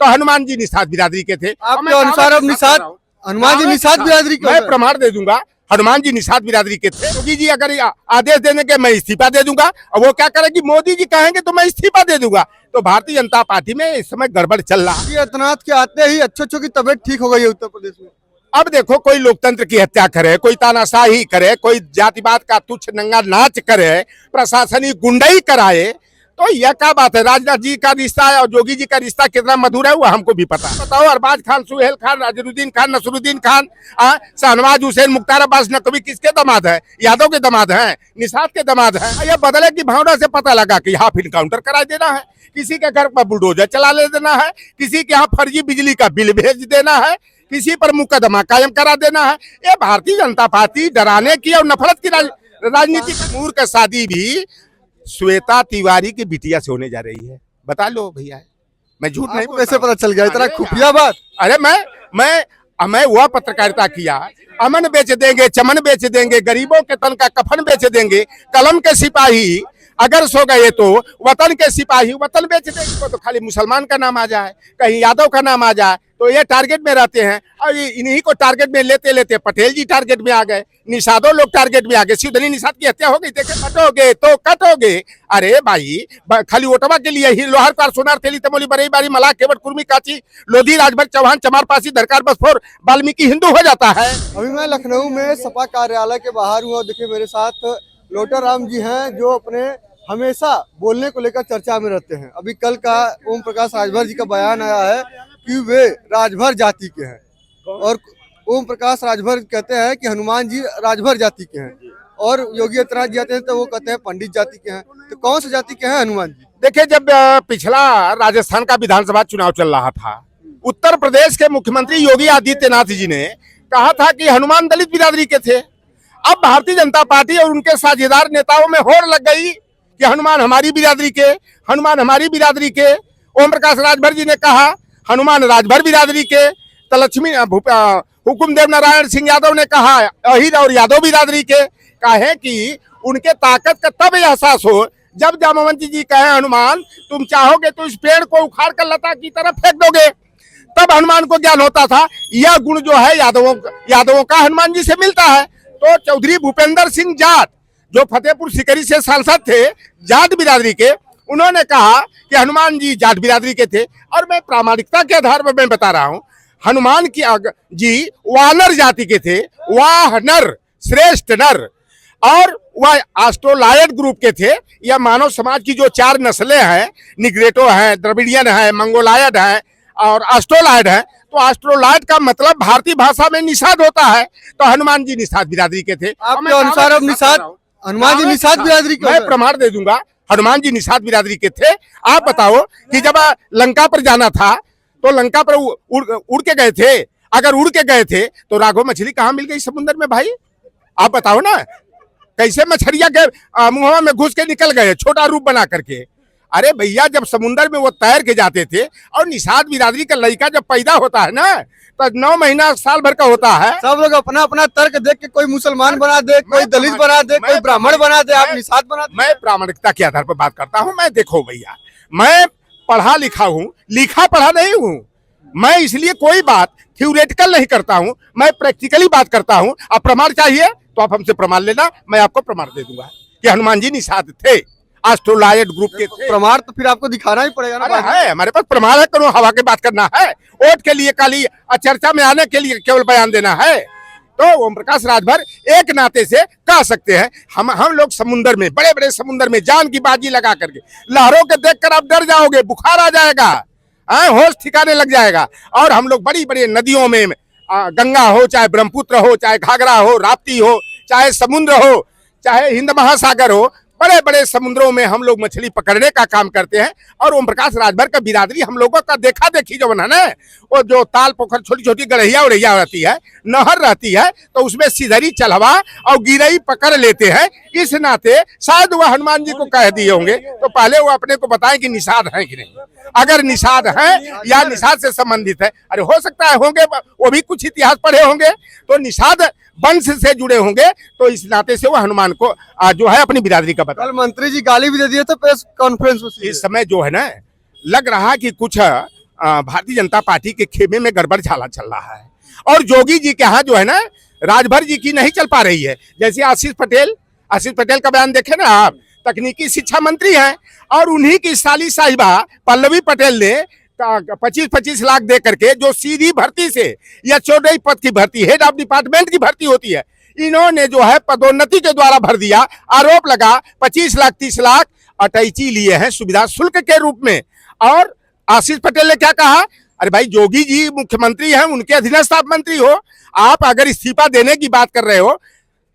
तो हनुमान जी निषाद बिरादरी के थे। आपके अनुसार अब निषाद हनुमान जी निषाद बिरादरी के मैं प्रमाण दे दूंगा, हनुमान जी निषाद बिरादरी के थे। योगी जी अगर आदेश देने के मैं इस्तीफा दे दूंगा, और वो क्या करेगी, मोदी जी कहेंगे तो मैं इस्तीफा दे दूंगा। तो भारतीय जनता पार्टी में इस समय गड़बड़ चल रहा है। आदित्यनाथ के आते ही अच्छों की तबीयत ठीक हो गई है उत्तर प्रदेश में। अब देखो, कोई लोकतंत्र की हत्या करे, कोई तानाशाही करे, कोई जातिवाद का तुच्छ नंगा नाच करे, प्रशासनिक गुंडाई कराए, तो यह क्या बात है। राजनाथ जी का रिश्ता और योगी जी का रिश्ता कितना मधुर है वो हमको भी पता है। बताओ, अरबाज खान, सुहेल खान, अजरुद्दीन खान, नसरुद्दीन खान, शहनवाज हुसैन, मुख्तार अब्बास नकवी किसके दामाद है? यादव के दामाद हैं, निषाद के दामाद हैं। यह बदले की भावना से पता लगा कि हाफ इनकाउंटर करा देना है, किसी के घर पर बुलडोजर चला ले देना है, किसी के यहाँ फर्जी बिजली का बिल भेज देना है, किसी पर मुकदमा कायम करा देना है। ये भारतीय जनता पार्टी डराने की और नफरत की राजनीति। मूर्ख का शादी भी श्वेता तिवारी की बिटिया से होने जा रही है। बता लो भैया, मैं झूठ नहीं। कैसे पता चल गया इतना खुफिया बात? अरे मैं वह पत्रकारिता किया, अमन बेच देंगे, चमन बेच देंगे, गरीबों के तन का कफन बेच देंगे, कलम के सिपाही अगर सो गए तो वतन के सिपाही वतन बेच देंगे। तो खाली मुसलमान का नाम आ जाए, कहीं यादव का नाम आ जाए, तो ये टारगेट में रहते हैं। और इन्हीं को टारगेट में लेते लेते पटेल जी टारगेट में आ गए, निषादों लोग टारगेट में आ गए। शिवधनी निषाद की हत्या हो गई, देखे कटोगे तो कटोगे। अरे भाई, खाली वोटवा के लिए ही लोहार कार सोनार थेली तमोली बरई बारी मला केवट कुर्मी काची लोधी राजभर चौहान चमार पासी दरकार बसफोर वाल्मीकि हिंदू हो जाता है। अभी मैं लखनऊ में सपा कार्यालय के बाहर हूँ और देखिए मेरे साथ लोटा राम जी हैं जो अपने हमेशा बोलने को लेकर चर्चा में रहते हैं। अभी कल का ओम प्रकाश राजभर जी का बयान आया है कि वे राजभर जाति के हैं, और ओम प्रकाश राजभर कहते हैं कि हनुमान जी राजभर जाति के हैं, और योगी आदित्यनाथ जी आते हैं तो वो कहते हैं पंडित जाति के हैं। तो कौन सी जाति के हैं हनुमान जी? देखिए, जब पिछला राजस्थान का विधानसभा चुनाव चल रहा था, उत्तर प्रदेश के मुख्यमंत्री योगी आदित्यनाथ जी ने कहा था कि हनुमान दलित बिरादरी के थे। अब भारतीय जनता पार्टी और उनके साझेदार नेताओं में होड़ लग गई कि हनुमान हमारी बिरादरी के, हनुमान हमारी बिरादरी के। ओम प्रकाश राजभर जी ने कहा हनुमान राजभर बिरादरी के। तो लक्ष्मी हुकुमदेव नारायण सिंह यादव ने कहा अहिर और यादव बिरादरी के। कहे कि उनके ताकत का तब एहसास हो जब जामवंती जी कहे हनुमान तुम चाहोगे तो इस पेड़ को उखाड़ कर लता की तरफ फेंक दोगे, तब हनुमान को ज्ञान होता था। यह गुण जो है यादवों का हनुमान जी से मिलता है। तो चौधरी भूपेंद्र सिंह जाट जो फतेहपुर सिकरी से सांसद थे, जाट बिरादरी के, उन्होंने कहा कि हनुमान जी जाट बिरादरी के थे। और मैं प्रामाणिकता के आधार पर मैं बता रहा हूं, हनुमान की जी वानर जाति के थे, वाह नर श्रेष्ठ नर, और वह ऑस्ट्रोलायड ग्रुप के थे। यह मानव समाज की जो 4 नस्लें हैं, निग्रेटो है, द्रविडियन है, मंगोलायड है और ऑस्ट्रोलायड है। तो ऑस्ट्रोलायड का मतलब भारतीय भाषा में निषाद होता है। तो हनुमान जी निषाद बिरादरी के थे। आपके अनुसार अब निषाद हनुमान जी निषाद बिरादरी के? मैं प्रमाण दे दूंगा, हनुमान जी निषाद बिरादरी के थे। आप बताओ कि जब लंका पर जाना था तो लंका पर उड़ के गए थे। अगर उड़ के गए थे तो राघव मछली कहाँ मिल गई समुद्र में भाई? आप बताओ ना, कैसे मछलिया के मुंहवा में घुस के निकल गए छोटा रूप बना करके? अरे भैया, जब समुद्र में वो तैर के जाते थे, और निषाद बिरादरी का लड़का जब पैदा होता है ना तो 9 महीना साल भर का होता है। सब लोग अपना अपना तर्क देख के कोई मुसलमान बना दे, कोई दलित बना दे, कोई ब्राह्मण बना दे, आप निषाद बना दे। मैं प्रामाणिकता के आधार पर बात करता हूँ। मैं देखो भैया, मैं पढ़ा लिखा हूँ, लिखा पढ़ा नहीं हूँ। मैं इसलिए कोई बात थ्योरेटिकल नहीं करता हूँ, मैं प्रैक्टिकली बात करता हूँ। अब प्रमाण चाहिए तो आप हमसे प्रमाण लेना, मैं आपको प्रमाण दे दूंगा कि हनुमान जी निषाद थे, ऑस्ट्रोलायड ग्रुप के थे। प्रमाण तो फिर आपको दिखाना ही पड़ेगा ना। है हमारे पास प्रमाण है, करो हवा की बात करना है, वोट के लिए खाली चर्चा में आने के लिए केवल बयान देना है। तो ओम प्रकाश राजभर एक नाते से कह सकते हैं हम लोग समुद्र में, बड़े बड़े समुद्र में जान की बाजी लगा करके, लहरों के देखकर आप डर जाओगे, बुखार आ जाएगा, होश ठिकाने लग जाएगा। और हम लोग बड़ी बड़ी नदियों में, गंगा हो, चाहे ब्रह्मपुत्र हो, चाहे घाघरा हो, राप्ती हो, चाहे समुद्र हो, चाहे हिंद महासागर हो, बड़े बड़े समुद्रों में हम लोग मछली पकड़ने का काम करते हैं। और ओम प्रकाश राजभर का बिरादरी हम लोगों का देखा देखी जो बना ना, वो जो ताल पोखर छोटी छोटी गड़हिया उड़हिया रहती है, नहर रहती है, तो उसमें सिधरी चलवा और गिरई पकड़ लेते हैं। इस नाते शायद वह हनुमान जी को कह दिए होंगे, तो पहले वो अपने को बताएं कि निषाद है कि नहीं। अगर निषाद है या निषाद से संबंधित है, अरे हो सकता है होंगे, वो भी कुछ इतिहास पढ़े होंगे, तो निषाद वंश से जुड़े होंगे, तो इस नाते से वो हनुमान को जो है अपनी बिरादरी का बता। कल मंत्री जी गाली भी दे दिए थे प्रेस कॉन्फ्रेंस में। इस समय जो है ना, लग रहा कि कुछ भारतीय जनता पार्टी के खेमे में गड़बड़ झाला चल रहा है। और योगी जी के यहाँ जो है ना, राजभर जी की नहीं चल पा रही है। जैसे आशीष पटेल का बयान देखे ना आप, तकनीकी शिक्षा मंत्री हैं, और उन्हीं की साली साहिबा पल्लवी पटेल ने 25-25 लाख दे करके, जो सीधी भर्ती से या चौड़ई पद की भर्ती, हेड ऑफ डिपार्टमेंट की भर्ती होती है, इन्होंने जो है पदोन्नति के द्वारा भर दिया। आरोप लगा 25 लाख 30 लाख अटैची लिए हैं सुविधा शुल्क के रूप में। और आशीष पटेल ने क्या कहा, अरे भाई योगी जी मुख्यमंत्री हैं, उनके अधीनस्थ आप मंत्री हो, आप अगर इस्तीफा देने की बात कर रहे हो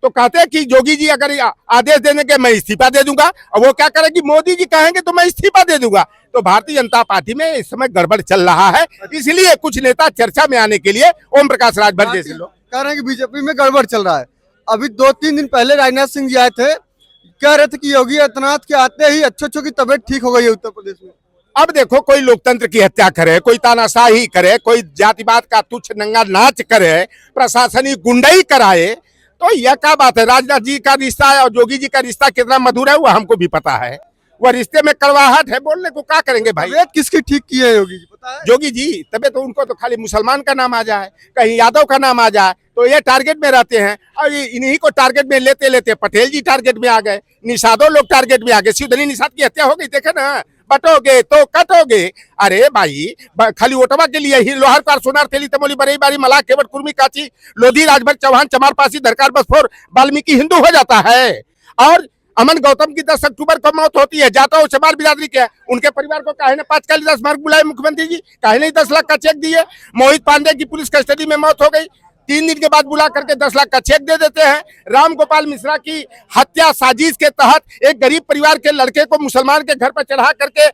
तो कहते हैं कि योगी जी अगर आदेश देने के मैं इस्तीफा दे दूंगा, और वो क्या करेगी, मोदी जी कहेंगे तो मैं इस्तीफा दे दूंगा। तो भारतीय जनता पार्टी में इस समय गड़बड़ चल रहा है, इसलिए कुछ नेता चर्चा में आने के लिए ओम प्रकाश राजभर जैसे लोग कह रहे हैं कि बीजेपी में गड़बड़ चल रहा है। अभी 2-3 दिन पहले राजनाथ सिंह जी आए थे, कह रहे थे कि योगी आदित्यनाथ के आते ही अच्छों की तबीयत ठीक हो गई है उत्तर प्रदेश में। अब देखो, कोई लोकतंत्र की हत्या करे, कोई तानाशाही करे, कोई जातिवाद का तुच्छ नंगा नाच करे, प्रशासनिक गुंडाई कराए, तो यह क्या बात है। राजनाथ जी का रिश्ता और योगी जी का रिश्ता कितना मधुर है वो हमको भी पता है। वह रिश्ते में कड़वाहट है, बोलने को क्या करेंगे भाई। तबीयत किसकी ठीक की है योगी जी, पता है? योगी जी तबीयत तो उनको तो खाली मुसलमान का नाम आ जाए, कहीं यादव का नाम आ जाए तो ये टारगेट में रहते हैं, और इन्हीं को टारगेट में लेते लेते पटेल जी टारगेट में आ गए, निषादों लोग टारगेट में आ गए। शिवधनी निषाद की हत्या हो गई, देखे ना, बटोगे तो कटोगे। अरे भाई, खाली ओटवा के लिए ही लोहार कार सोनार तेली तमोली बरई बारी मला केवट कुर्मी काची लोधी राजभर चौहान चमार पासी दरकार बसफोर वाल्मीकि हिंदू हो जाता है। और अमन गौतम की 10 अक्टूबर को मौत होती है, जाता हो चमार बिरादरी के, उनके परिवार को काहे ने 5 कालिदास मार्ग बुलाए मुख्यमंत्री जी, काहे नहीं 10 लाख का चेक दिए। मोहित पांडे की पुलिस कस्टडी में मौत हो गई, 3 दिन के बाद बुला करके 10 लाख का चेक दे देते हैं। राम गोपाल मिश्रा की हत्या साजिश के तहत एक गरीब परिवार के लड़के को मुसलमान के घर पर चढ़ा करके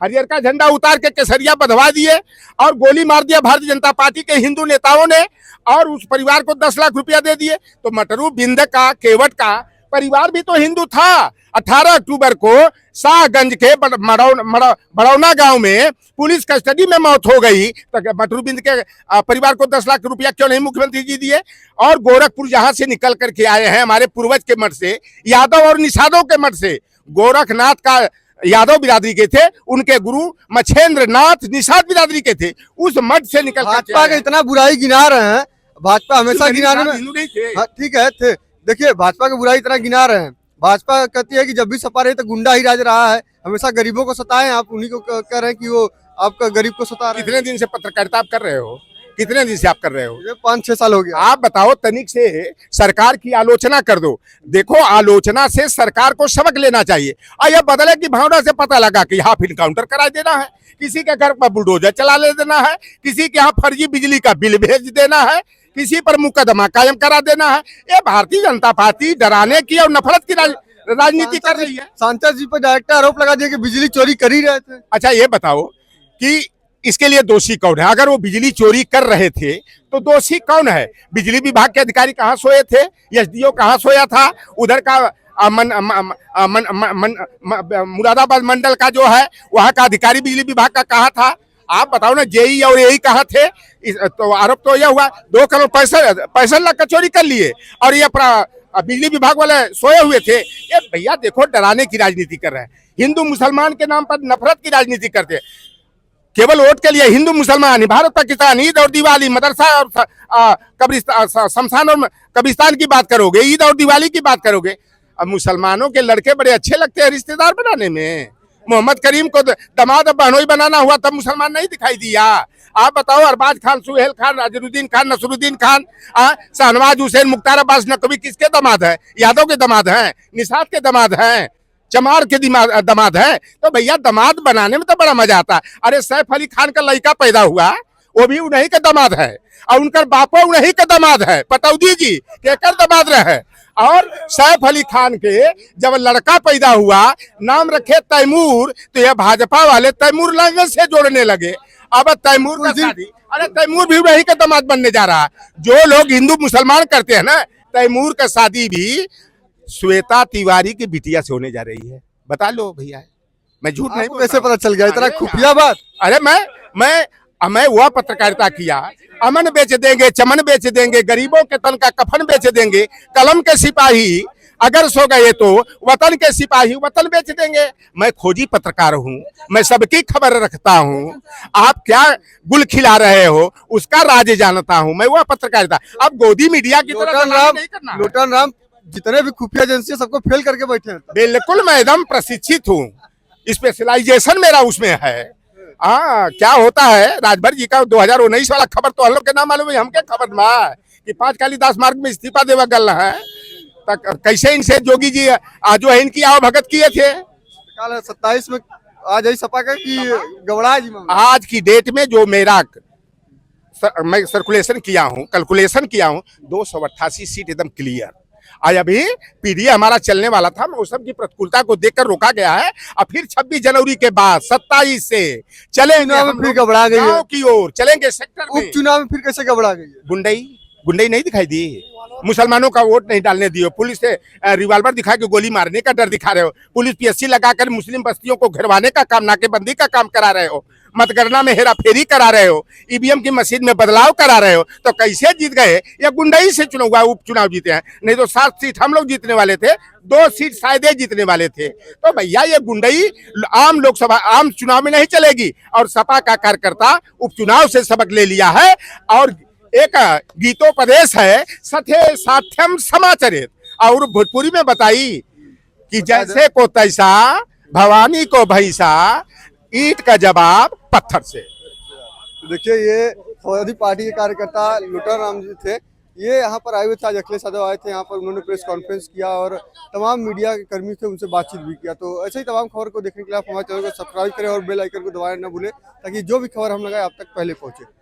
हरियर का झंडा उतार के केसरिया बंधवा दिए और गोली मार दिया भारतीय जनता पार्टी के हिंदू नेताओं ने, और उस परिवार को 10 लाख रुपया दे दिए। तो मटरू बिंद का केवट का परिवार भी तो हिंदू था। 18 अक्टूबर को शाहगंज के बड़ौना गांव में पुलिस कस्टडी में मौत हो गई, तो मटरूबिंद के परिवार को 10 लाख रुपया क्यों नहीं मुख्यमंत्री जी दिए। और गोरखपुर जहां से निकल करके आए हैं हमारे पूर्वज के मठ से, यादव और निषादों के मठ से, गोरखनाथ का यादव बिरादरी के थे, उनके गुरु मछेंद्र नाथ निषाद बिरादरी के थे, उस मठ से निकल भाजपा का इतना बुराई गिना रहे हैं, भाजपा हमेशा गिनाने में ठीक है थे। देखिए, भाजपा की बुराई इतना गिना रहे हैं, भाजपा कहती है कि जब भी सपा रही तो गुंडा ही राज रहा है, हमेशा गरीबों को सताए, आप उन्हीं को कह रहे हैं कि वो आपका गरीब को सता रहे हैं। कितने दिन से पत्रकारिता आप कर रहे हो, कितने दिन से आप कर रहे हो? 5-6 साल हो गया। आप बताओ, तनिक से सरकार की आलोचना कर दो। देखो, आलोचना से सरकार को सबक लेना चाहिए। और यह बदले की भावना से पता लगा कि हाफ इनकाउंटर करा देना है, किसी के घर पर बुलडोजर चला ले देना है, किसी के यहाँ फर्जी बिजली का बिल भेज देना है, किसी पर मुकदमा कायम करा देना है। ये भारतीय जनता पार्टी डराने की और नफरत की राजनीति कर रही है। सांसद जी पर डायरेक्ट आरोप लगा दिया कि बिजली चोरी कर ही रहे थे। अच्छा, ये बताओ कि इसके लिए दोषी कौन है? अगर वो बिजली चोरी कर रहे थे तो दोषी कौन है? बिजली विभाग के अधिकारी कहाँ सोए थे? एसडीओ कहाँ सोया था? उधर का मुरादाबाद मंडल का जो है वहाँ का अधिकारी बिजली विभाग का कहाँ था? आप बताओ ना, जेई और यही कहाँ थे? तो आरोप तो यह हुआ 2 करोड़ 65 लाख का चोरी कर लिए, और ये बिजली विभाग वाले सोए हुए थे। ये भैया देखो, डराने की राजनीति कर रहे हैं, हिंदू मुसलमान के नाम पर नफरत की राजनीति करते हैं। केवल वोट के लिए हिंदू मुसलमान, भारत पाकिस्तान, ईद और दिवाली, मदरसा और कब्रिस्तान, शमशान और कब्रिस्तान की बात करोगे, ईद और दिवाली की बात करोगे। अब मुसलमानों के लड़के बड़े अच्छे लगते हैं रिश्तेदार बनाने में। मोहम्मद करीम को दामाद बहनोई बनाना हुआ तब मुसलमान नहीं दिखाई दिया। आप बताओ, अरबाज खान, सुहेल खान, अजरुद्दीन खान, नसरुद्दीन खान, शाहनवाज हुसैन, मुख्तार अब्बास नकवी किसके दामाद है? यादव के दामाद हैं, निषाद के दामाद हैं, चमार के दामाद है। तो भैया दामाद बनाने में तो बड़ा मजा आता है। अरे सैफ अली खान का लड़का पैदा हुआ, वो भी उन्हीं का दामाद है, और उनका बापो उन्हीं का दामाद है, पतौदी जी केकर दामाद रहे। और सैफ अली खान के जब लड़का पैदा हुआ, नाम रखे तैमूर, तो यह भाजपा वाले तैमूर लंग से जोड़ने लगे। अब तैमूर का शादी, अरे तैमूर भी वही का दामाद बनने जा रहा है। जो लोग हिंदू मुसलमान करते हैं ना, तैमूर का शादी भी श्वेता तिवारी की बिटिया से होने जा रही है। बता लो भैया, मैं झूठ नहीं। कैसे पता चल गया इतना खुफिया बात? अरे मैं वह पत्रकारिता किया, अमन बेच देंगे, चमन बेच देंगे, गरीबों के तन का कफन बेच देंगे, कलम के सिपाही अगर सो गए तो वतन के सिपाही वतन बेच देंगे। मैं खोजी पत्रकार हूँ, मैं सबकी खबर रखता हूँ। आप क्या गुल खिला रहे हो उसका राज जानता हूँ, मैं वह पत्रकारिता। अब गोदी मीडिया की तरह दलाली नहीं करना। लोटन राम जितने भी खुफिया एजेंसी है सबको फेल करके बैठे हैं। बिल्कुल मैं एकदम प्रशिक्षित हूँ, स्पेशलाइजेशन मेरा उसमें है। हाँ, क्या होता है राजभर जी का 2019 वाला खबर तो हम लोग के नाम मालूम है, हमके खबर ना कि 5 कालीदास मार्ग में इस्तीफा देवा गल है। कैसे इनसे जोगी जी आज जो है इनकी आओ भगत किए थे। कल 27 में आज यही सपा का कि गबड़ा जी मामला। आज की डेट में जो मेरा मैं सर्कुलेशन किया हूँ, कैलकुलेशन किया हूँ, 288 सीट एकदम क्लियर। आज अभी पीडीए हमारा चलने वाला था, मौसम की प्रतिकूलता को देखकर रोका गया है। और फिर 26 जनवरी के बाद 27 से चलेंगे हम फिर घबरा गई है। गांव की ओर चलेंगे, सेक्टर में। उपचुनाव में फिर कैसे घबरा गई है? गुंडई नहीं दिखाई दी, मुसलमानों का वोट नहीं डालने दियो, पुलिस से रिवाल्वर दिखा के गोली मारने का डर दिखा रहे हो, पुलिस पीएससी लगाकर मुस्लिम बस्तियों को घेरवाने का काम, नाकेबंदी का काम करा रहे हो, मतगणना में हेराफेरी करा रहे हो, ईवीएम की मशीन में बदलाव करा रहे हो, तो कैसे जीत गए? या गुंडई से उपचुनाव जीते हैं? नहीं तो 7 सीट हम लोग जीतने वाले थे, 2 सीट शायद जीतने वाले थे। तो भैया ये गुंडई आम लोकसभा आम चुनाव में नहीं चलेगी। और सपा का कार्यकर्ता उपचुनाव से सबक ले लिया है। और एक गीतोपदेश है, सथे साथ्यम समाचरित, और भोजपुरी में बताई कि जैसे को तैसा भवानी को भैसा, ईंट का जवाब पत्थर से। देखिए ये समाजवादी पार्टी के कार्यकर्ता लोटन राम जी थे, ये यहाँ पर आए हुए थे। आज अखिलेश यादव आए थे यहाँ पर, उन्होंने प्रेस कॉन्फ्रेंस किया और तमाम मीडिया के कर्मी थे उनसे बातचीत भी किया। तो ऐसे ही तमाम खबर को देखने के लिए आप हमारे चैनल को सब्सक्राइब करें और बेल आइकन को दबाना न भूलें, ताकि जो भी खबर हम लगाए आप तक पहले पहुंचे।